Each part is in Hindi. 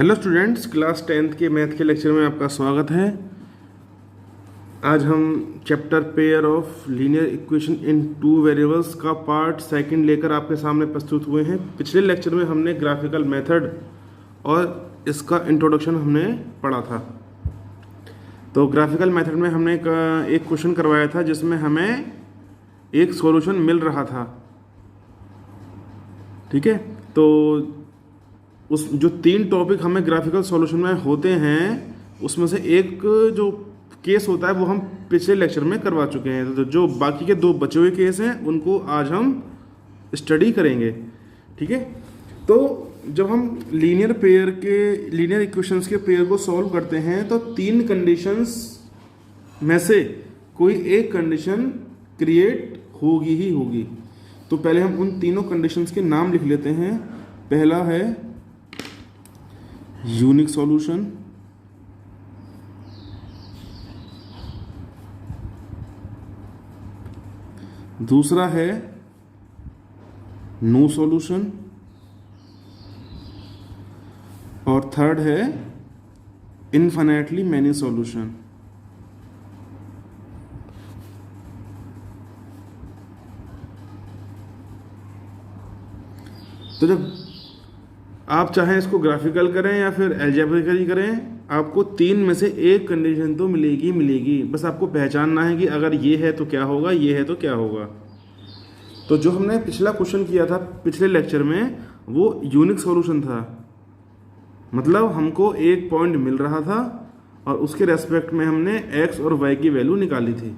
हेलो स्टूडेंट्स, क्लास 10th के मैथ के लेक्चर में आपका स्वागत है। आज हम chapter pair of linear equation in two variables का पार्ट सेकंड लेकर आपके सामने प्रस्तुत हुए हैं। पिछले लेक्चर में हमने ग्राफिकल मेथड और इसका इंट्रोडक्शन हमने पढ़ा था। तो ग्राफिकल मेथड में हमने एक क्वेश्चन करवाया था जिसमें हमें एक सॉल्यूशन मिल रहा था। ठीक है, तो उस जो तीन टॉपिक हमें ग्राफिकल सॉल्यूशन में होते हैं उसमें से एक जो केस होता है वो हम पिछले लेक्चर में करवा चुके हैं। तो जो बाकी के दो बचे हुए केस हैं उनको आज हम स्टडी करेंगे। ठीक है, तो जब हम लीनियर इक्वेशंस के पेयर को सॉल्व करते हैं तो तीन कंडीशंस में से कोई एक कंडीशन क्रिएट होगी ही होगी। तो पहले हम उन तीनों कंडीशंस के नाम लिख लेते हैं। पहला है यूनिक सॉल्यूशन, दूसरा है नो सॉल्यूशन और थर्ड है इनफिनिटली मैनी सॉल्यूशन। तो जब आप चाहें इसको ग्राफिकल करें या फिर एल्जेब्रिकली करें, आपको तीन में से एक कंडीशन तो मिलेगी। बस आपको पहचानना है कि अगर ये है तो क्या होगा, ये है तो क्या होगा। तो जो हमने पिछला क्वेश्चन किया था पिछले लेक्चर में वो यूनिक सॉल्यूशन था। मतलब हमको एक पॉइंट मिल रहा था और उसके रेस्पेक्ट में हमने एक्स और वाई की वैल्यू निकाली थी।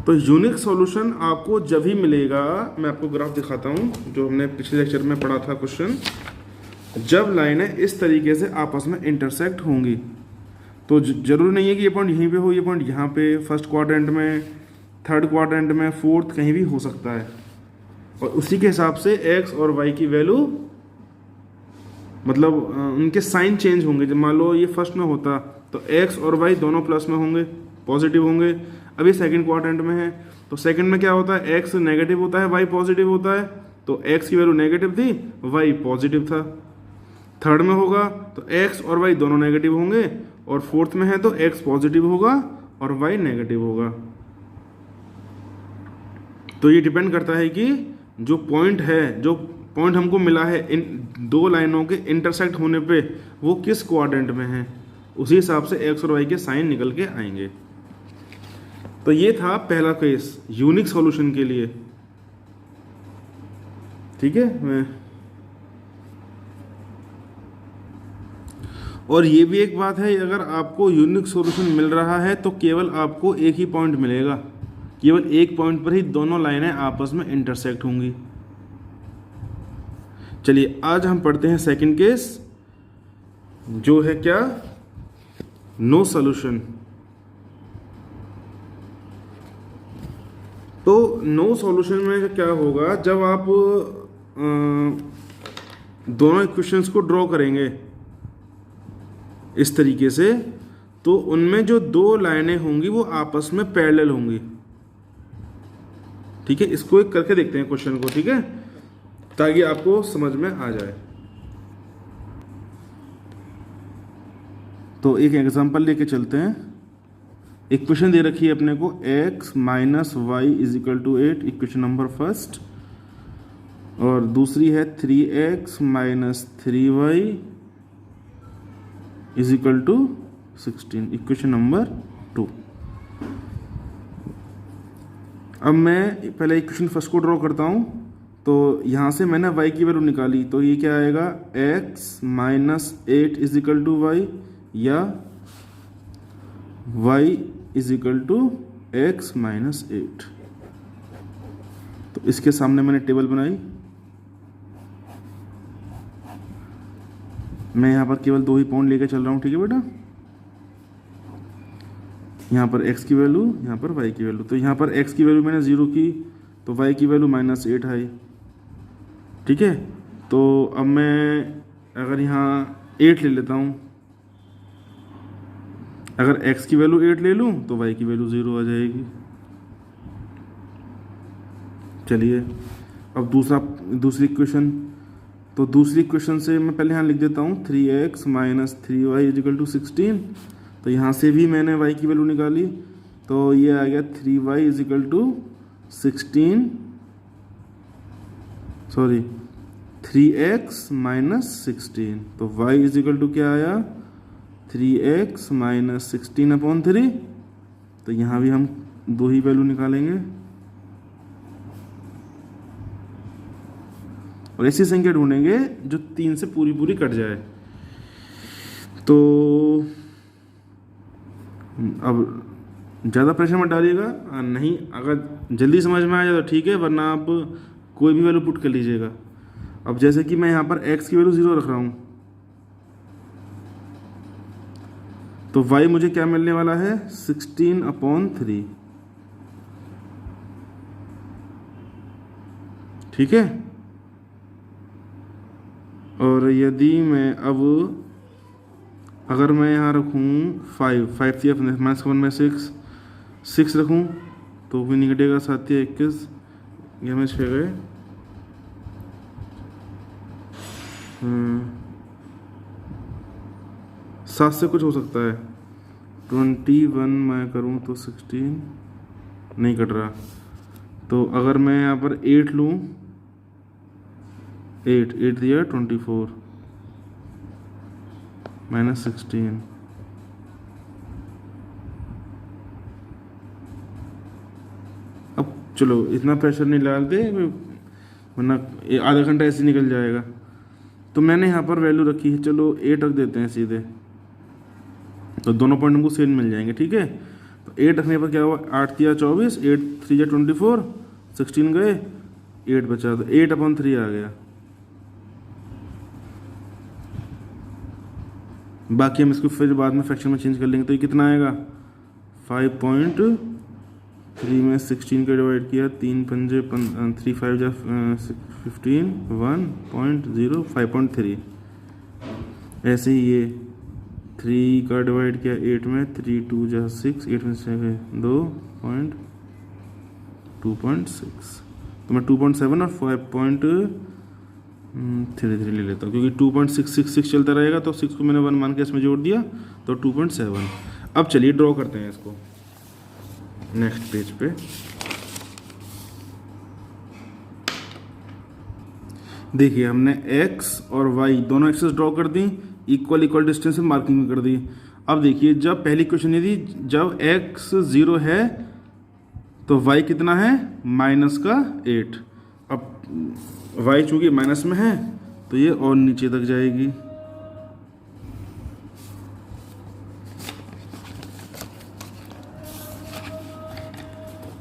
तो यूनिक सॉल्यूशन आपको जब ही मिलेगा, मैं आपको ग्राफ दिखाता हूँ जो हमने पिछले लेक्चर में पढ़ा था क्वेश्चन, जब लाइनें इस तरीके से आपस में इंटरसेक्ट होंगी। तो जरूरी नहीं है कि ये पॉइंट यहीं पे हो, ये पॉइंट यहाँ पे, फर्स्ट क्वाड्रेंट में, थर्ड क्वाड्रेंट में, फोर्थ, कहीं भी हो सकता है। और उसी के हिसाब से एक्स और वाई की वैल्यू मतलब उनके साइन चेंज होंगे। जब मान लो ये फर्स्ट में होता तो एक्स और वाई दोनों प्लस में होंगे, पॉजिटिव होंगे। अभी सेकंड क्वाड्रेंट में है तो सेकंड में क्या होता है, एक्स नेगेटिव होता है, वाई पॉजिटिव होता है। तो एक्स की वैल्यू नेगेटिव थी, वाई पॉजिटिव था। थर्ड में होगा तो एक्स और वाई दोनों नेगेटिव होंगे, और फोर्थ में है तो एक्स पॉजिटिव होगा और वाई नेगेटिव होगा। तो ये डिपेंड करता है कि जो पॉइंट हमको मिला है इन दो लाइनों के इंटरसेक्ट होने पे वो किस क्वाड्रेंट में है, उसी हिसाब से एक्स और वाई के साइन निकल के आएंगे। तो ये था पहला केस यूनिक सॉल्यूशन के लिए। ठीक है, और ये भी एक बात है, अगर आपको यूनिक सॉल्यूशन मिल रहा है तो केवल आपको एक ही पॉइंट मिलेगा। केवल एक पॉइंट पर ही दोनों लाइनें आपस में इंटरसेक्ट होंगी। चलिए आज हम पढ़ते हैं सेकंड केस, जो है क्या, नो सॉल्यूशन। तो नो सॉल्यूशन में क्या होगा, जब आप दोनों इक्वेशंस को ड्रॉ करेंगे इस तरीके से, तो उनमें जो दो लाइनें होंगी वो आपस में पैरेलल होंगी। ठीक है, इसको एक करके देखते हैं क्वेश्चन को, ठीक है, ताकि आपको समझ में आ जाए। तो एक एग्जांपल लेके चलते हैं। इक्वेशन दे रखी है अपने को x minus y is equal to 8, equation number first, और दूसरी है 3x minus 3y is equal to 16, equation number 2। अब मैं पहले इक्वेशन फर्स्ट को ड्रॉ करता हूँ। तो यहाँ से मैंने y की वैल्यू निकाली, तो ये क्या आएगा, x minus 8 is equal to y, या y is equal to x minus 8। तो इसके सामने मैंने टेबल बनाई। मैं यहाँ पर केवल दो ही पॉइंट लेके चल रहा हूँ, ठीक है बेटा। यहाँ पर x की वैल्यू, यहाँ पर y की वैल्यू। तो यहाँ पर x की वैल्यू मैंने 0 की, तो y की वैल्यू माइनस 8 आई। ठीक है, तो अब मैं अगर यहाँ 8 ले लेता हूँ, अगर x की वैल्यू 8 ले लूँ तो y की वैल्यू 0 आ जाएगी। चलिए अब दूसरी इक्वेशन, तो दूसरी क्वेश्चन से मैं पहले यहाँ लिख देता हूँ 3x minus 3y is equal to 16। तो यहाँ से भी मैंने y की वैल्यू निकाली, तो ये आ गया 3y is equal to 16, sorry 3x minus 16। तो y इजिकल टू क्या आया 3x माइनस 16/3। तो यहाँ भी हम दो ही वैल्यू निकालेंगे और ऐसी संख्या ढूंढेंगे जो 3 से पूरी पूरी कट जाए। तो अब ज़्यादा प्रेशर मत डालिएगा, नहीं अगर जल्दी समझ में आ जाए तो ठीक है, वरना आप कोई भी वैल्यू पुट कर लीजिएगा। अब जैसे कि मैं यहाँ पर x की वैल्यू 0 रख रहा हूँ, तो y मुझे क्या मिलने वाला है 16/3। ठीक है। और यदि मैं अब अगर मैं यहाँ रखूँ 5 थी -1/6 रखूँ तो भी नहीं घटेगा, 7 या 21, ये हमें 6 गए। 7 से कुछ हो सकता है, 21 मैं करूँ तो 16 नहीं कट रहा। तो अगर मैं यहाँ पर 8 लूँ, 8 दिया 24 -16। अब चलो इतना प्रेशर नहीं डालते, वरना आधा घंटा ऐसे निकल जाएगा। तो मैंने यहाँ पर वैल्यू रखी है, चलो 8 रख देते हैं सीधे, तो दोनों पॉइंट हमको सेम मिल जाएंगे। ठीक है। तो 8 रखने पर क्या हुआ, 8 या 24, 8 3 या 24, 16 गए, 8 बचा, तो 8/3 आ गया। बाकी हम इसको फिर बाद में फ्रैक्शन में चेंज कर लेंगे। तो ये कितना आएगा 5.3 में 16 का डिवाइड किया, 3 पंजे 3 5 जा 15, 1.0 5.3। ऐसे ही ये 3 का डिवाइड किया 8 में, 3 2 जा 6, 8 में से 2.6। तो मैं 2.7 और 5.3 ले लेता हूँ, क्योंकि 2.666 चलता रहेगा, तो 6 को मैंने 1 मान के इसमें जोड़ दिया, तो 2.7। अब चलिए ड्रॉ करते हैं इसको नेक्स्ट पेज पे। देखिए हमने x और y दोनों एक्सेस ड्रॉ कर दी, इक्वल डिस्टेंस में मार्किंग कर दी। अब देखिए जब पहली क्वेश्चन ये थी, जब x 0 है तो y कितना है -8। अब y चूंकि माइनस में है तो ये और नीचे तक जाएगी।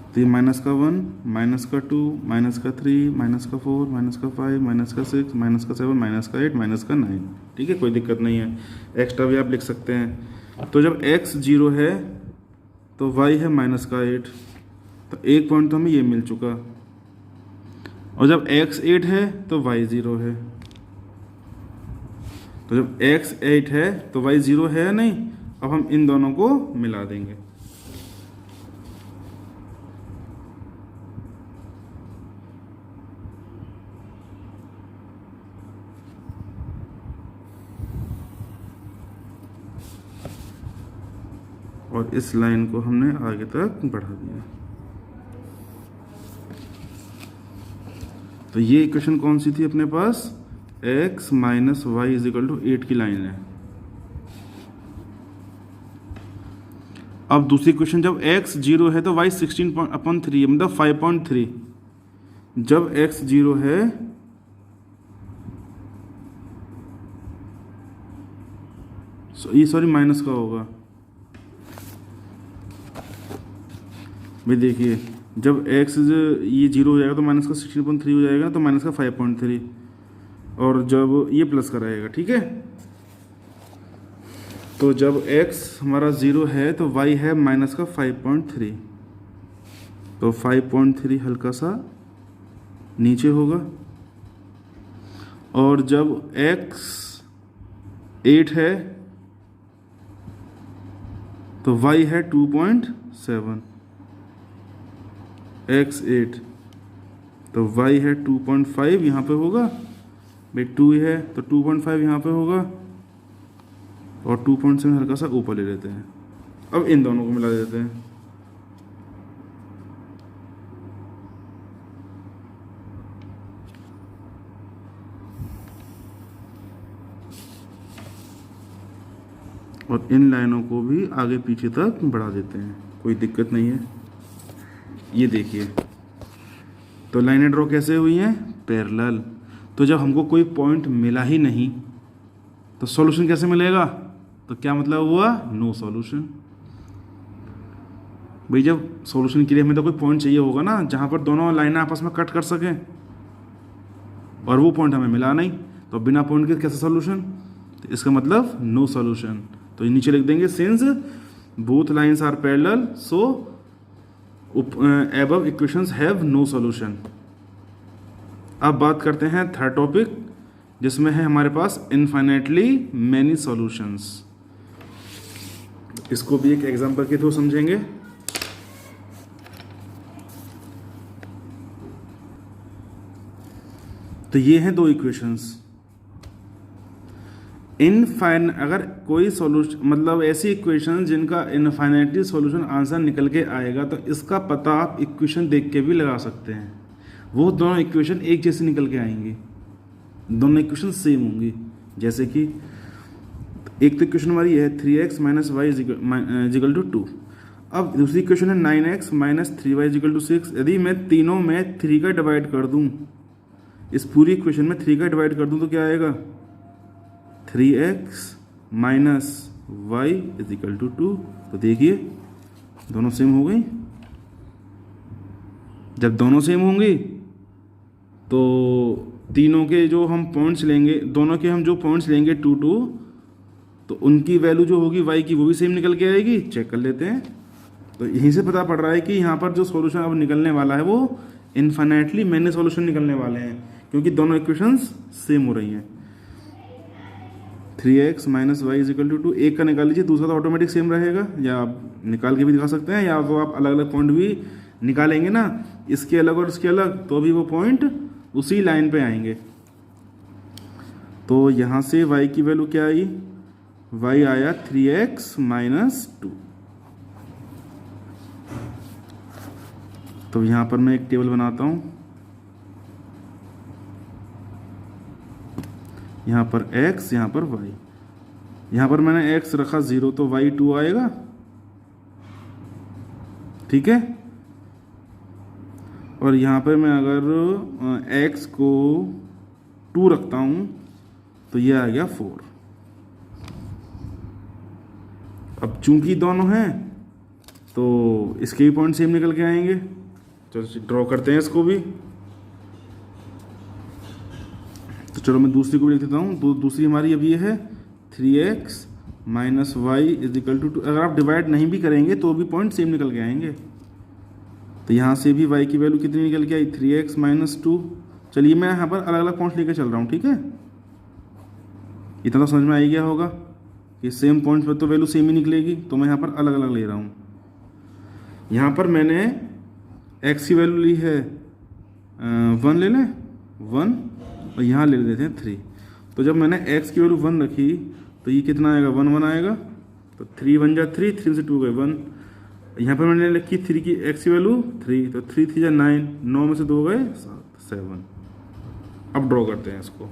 तो ये -1, -2, -3, -4, -5, -6, -7, -8, -9। ठीक है, कोई दिक्कत नहीं है, एक्स्ट्रा भी आप लिख सकते हैं। तो जब x 0 है तो y है -8, तो एक पॉइंट तो हमें ये मिल चुका। और जब x 8 है तो y 0 है। तो जब x 8 है तो y 0 है या नहीं। अब हम इन दोनों को मिला देंगे। और इस लाइन को हमने आगे तक बढ़ा दिया। तो ये इक्वेशन कौन सी थी अपने पास, x - y = 8 की लाइन है। अब दूसरी क्वेश्चन, जब x 0 है तो y 16/3 है, मतलब 5.3। जब x 0 है ये सॉरी माइनस का होगा भाई। देखिए जब x ये 0 हो जाएगा तो माइनस का 16.3 हो जाएगा, तो माइनस का 5.3, और जब ये प्लस का रहेगा। ठीक है, तो जब x हमारा 0 है तो y है माइनस का 5.3, तो 5.3 हल्का सा नीचे होगा। और जब x 8 है तो y है 2.7, x 8 तो y है 2.5 यहाँ पे होगा, भाई 2 है तो 2.5 यहाँ पे होगा और 2.7 हल्का सा ऊपर ले लेते हैं। अब इन दोनों को मिला देते हैं। और इन लाइनों को भी आगे पीछे तक बढ़ा देते हैं, कोई दिक्कत नहीं है। ये देखिए, तो लाइनें ड्रॉ कैसे हुई हैं? पैरेलल। तो जब हमको कोई पॉइंट मिला ही नहीं तो सॉल्यूशन कैसे मिलेगा? तो क्या मतलब हुआ? No solution. भाई जब सॉल्यूशन के लिए हमें तो कोई पॉइंट चाहिए होगा ना जहाँ पर दोनों लाइनें आपस में कट कर सकें, और वो पॉइंट हमें मिला नहीं, तो बिना पॉइंट के कैसे सॉल्यूशन? तो इसका मतलब नो सॉल्यूशन। तो नीचे लिख देंगे since both lines are parallel so above equations have no solution। अब बात करते हैं थर्ड टॉपिक, जिसमें है हमारे पास इनफाइनाइटली मैनी सॉल्यूशंस। इसको भी एक एग्जांपल के थ्रू समझेंगे। तो ये हैं दो इक्वेशंस। अगर कोई सॉल्यूशन मतलब ऐसी इक्वेशन जिनका इनफाइनाइटली सॉल्यूशन आंसर निकल के आएगा तो इसका पता आप इक्वेशन देख के भी लगा सकते हैं। वो दोनों इक्वेशन एक जैसी निकल के आएंगी, दोनों इक्वेशन सेम होंगी। जैसे कि एक तो इक्वेशन हमारी है 3x minus Y is equal to 2। अब दूसरी इक्वेशन है 9x minus 3y is equal to 6। यदि मैं तीनों में 3 का डिवाइड कर दूं, इस पूरी इक्वेशन में 3 का डिवाइड कर दूं तो क्या आएगा? 3x minus Y is equal to 2। तो देखिए दोनों सेम हो गई। जब दोनों सेम होंगी तो तीनों के जो हम पॉइंट्स लेंगे, दोनों के हम जो पॉइंट्स लेंगे 2 2, तो उनकी वैल्यू जो होगी y की वो भी सेम निकल के आएगी। चेक कर लेते हैं। तो यहीं से पता पड़ रहा है कि यहाँ पर जो सॉल्यूशन अब निकलने वाला है वो इनफाइनाइटली मैनी सॉल्यूशन निकलने वाले हैं, क्योंकि दोनों इक्वेशंस सेम हो रही हैं। 3x minus Y is equal to 2, एक का निकाल लीजिए, दूसरा तो ऑटोमेटिक सेम रहेगा, या आप निकाल के भी दिखा सकते हैं, या तो आप अलग अलग पॉइंट भी निकालेंगे ना, इसके अलग और इसके अलग, तो भी वो पॉइंट उसी लाइन पे आएंगे। तो यहाँ से y की वैल्यू क्या आई? y आया 3x माइनस 2। तो यहाँ पर मैं एक टेबल बनाता हूँ। यहाँ पर x, यहाँ पर y। यहाँ पर मैंने x रखा 0 तो y 2 आएगा, ठीक है। और यहाँ पर मैं अगर x को 2 रखता हूँ तो ये आ गया 4। अब चूंकि दोनों हैं तो इसके भी पॉइंट सेम निकल के आएंगे। चलो ड्रॉ करते हैं इसको भी। तो चलो मैं दूसरी को भी लिख देता हूँ। तो दूसरी हमारी अब ये है 3x minus Y is equal to 2। अगर आप डिवाइड नहीं भी करेंगे तो भी पॉइंट सेम निकल के आएंगे। तो यहाँ से भी y की वैल्यू कितनी निकल के आई? 3x minus 2। चलिए मैं यहाँ पर अलग अलग पॉइंट लेके चल रहा हूँ, ठीक है। इतना तो समझ में आ ही गया होगा कि सेम पॉइंट पर तो वैल्यू सेम ही निकलेगी, तो मैं यहाँ पर अलग अलग ले रहा हूँ। यहाँ पर मैंने x की वैल्यू ली है 1 ले लें 1, और यहाँ ले लेते हैं 3। तो जब मैंने x की वैल्यू 1 रखी तो ये कितना आएगा? 1 1 आएगा। तो 3 1 जा 3, 3 से 2 गए 1। यहाँ पर मैंने लिखी 3 की x की वैल्यू 3, तो 3 3 जा 9, 9 में से 2 गए 7। अब ड्रॉ करते हैं इसको।